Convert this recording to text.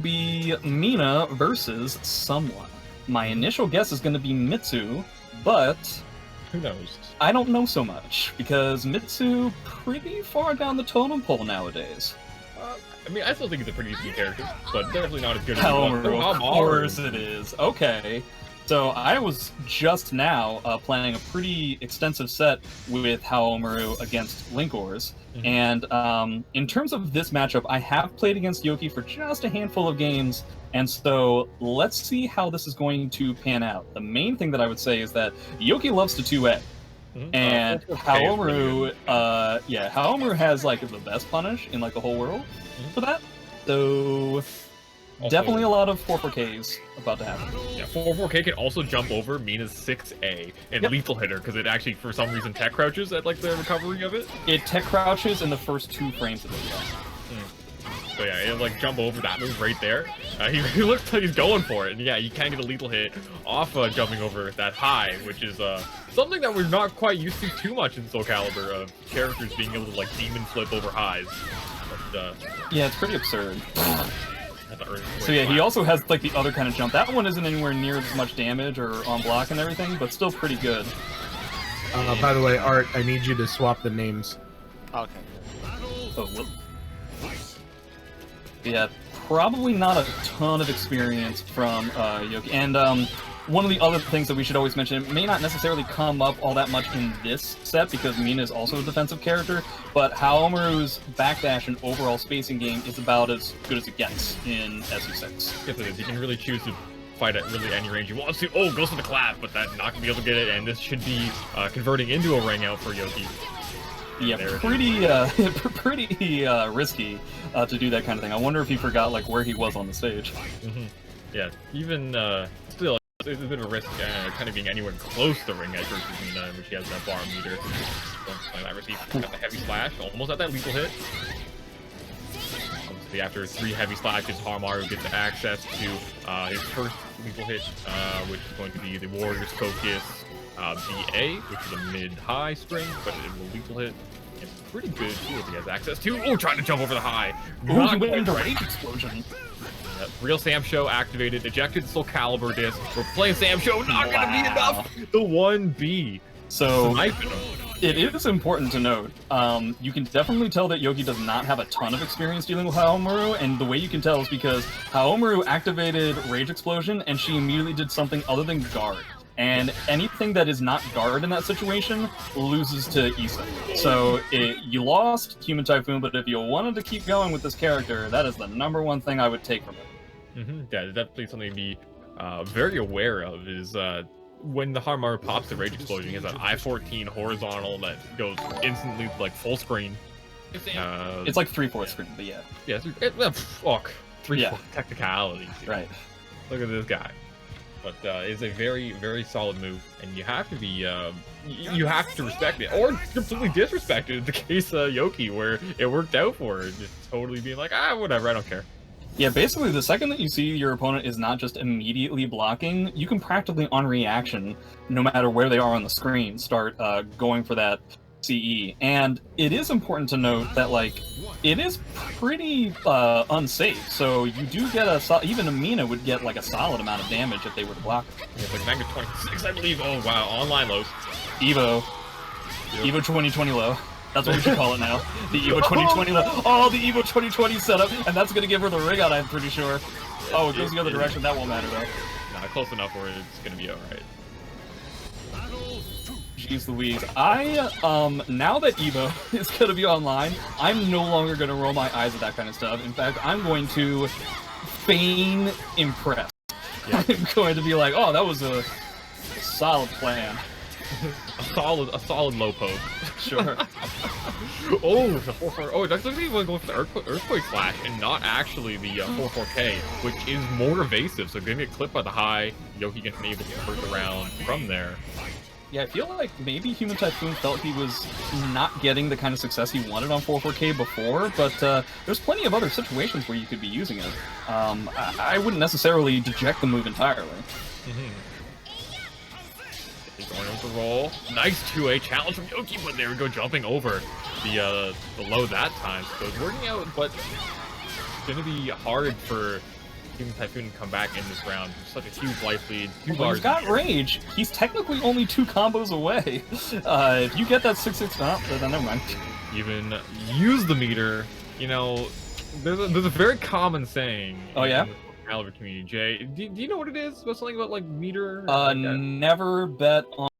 be Mina versus someone. My initial guess is going to be Mitsu, but who knows? I don't know so much because Mitsu pretty far down the totem pole nowadays. I mean, I still think he's a pretty decent character, but definitely not as good as Haomaru, of course it is. Okay. So I was just now playing a pretty extensive set with Haomaru against Linkors, and in terms of this matchup, I have played against Yoki for just a handful of games, and so let's see how this is going to pan out. The main thing that I would say is that Yoki loves to 2A, and Haomaru, Haomaru has like the best punish in like the whole world for that. So also, definitely a lot of 4-4Ks about to happen. Yeah, 4-4K can also jump over Mina's 6A and lethal hitter because it actually, for some reason, tech crouches at like the recovery of it. It tech crouches in the first 2 frames of it. So yeah, it'll like jump over that move right there. He looks like he's going for it, and yeah, you can get a lethal hit off jumping over that high, which is something that we're not quite used to too much in Soulcalibur of characters being able to like demon flip over highs. But, yeah, it's pretty absurd. So yeah, he also has like the other kind of jump. That one isn't anywhere near as much damage or on block and everything, but still pretty good. By the way, Art, I need you to swap the names. Okay. Oh, whoop. Yeah, probably not a ton of experience from Yoki. And one of the other things that we should always mention, it may not necessarily come up all that much in this set because Mina is also a defensive character, but Haomaru's backdash and overall spacing game is about as good as it gets in SU6. Yes, it is. He can really choose to fight at really any range he wants to. Oh, goes for the clap, but that's not going to be able to get it, and this should be converting into a ring out for Yoki. Yeah, pretty risky to do that kind of thing. I wonder if he forgot like where he was on the stage. Yeah, even still, it's a bit of a risk kind of being anywhere close to ring edge versus Mina, which he has that bar meter. That receive got the heavy slash, almost at that lethal hit. Obviously, after 3 heavy slashes, Haomaru gets access to his first lethal hit, which is going to be the Warrior's Focus BA, which is a mid-high string, but it will lethal hit. It's pretty good too if he has access to. Oh, trying to jump over the high. Not quite into rage explosion. Real Sam Show activated, ejected Soulcalibur disc. We're playing Sam Show, not gonna be enough. The 1B. So it is important to note. You can definitely tell that Yoki does not have a ton of experience dealing with Haomaru, and the way you can tell is because Haomaru activated Rage Explosion, and she immediately did something other than guard. And anything that is not guard in that situation loses to Issa. So you lost HumanTyphoon, but if you wanted to keep going with this character, that is the #1 thing I would take from it. Yeah, definitely something to be very aware of is when the Haomaru pops the Rage Explosion, he has that I-14 horizontal that goes instantly like full screen. It's like 3/4 screen, but yeah. Yeah, fuck. 3/4 technicalities. Right. Look at this guy. But it's a very, very solid move, and you have to be, you have to respect it, or completely disrespect it in the case of Yoki, where it worked out for her, just totally being like, whatever, I don't care. Yeah, basically, the second that you see your opponent is not just immediately blocking, you can practically, on reaction, no matter where they are on the screen, start going for that CE. And it is important to note that, like, it is pretty unsafe, so you do get even a Mina would get, like, a solid amount of damage if they were to block it. Yeah, it's like Magna 26, I believe. Oh, wow, online lows. Evo. Yep. Evo 2020 low. That's what we should call it now. The Evo 2020 low. Oh, the Evo 2020 setup, and that's gonna give her the ring out, I'm pretty sure. Oh, it goes the other direction, that won't matter, though. Nah, close enough where it's gonna be alright. Jeez Louise. Now that Evo is gonna be online, I'm no longer gonna roll my eyes at that kind of stuff. In fact, I'm going to feign impressed. Yeah. I'm going to be like, oh, that was a solid plan. a solid low post. Sure. Oh, the 4-4. Oh, that's actually going for the earthquake slash and not actually the 4-4K, which is more evasive. So getting get clipped by the high, Yoki gets able to convert around from there. Yeah, I feel like maybe HumanTyphoon felt he was not getting the kind of success he wanted on 4-4K before, but there's plenty of other situations where you could be using it. I wouldn't necessarily deject the move entirely. He's going over the roll. Nice 2A challenge from Yoki, but there we go, jumping over the low that time. So it's working out, but it's going to be hard for HumanTyphoon come back in this round. Such a huge life lead. Well, he's got rage. He's technically only 2 combos away. If you get that 6-6, then never mind. Even use the meter. You know, there's a very common saying. Oh yeah. In the Soulcalibur community. Jay, do you know what it is? About something about like meter? Never bet on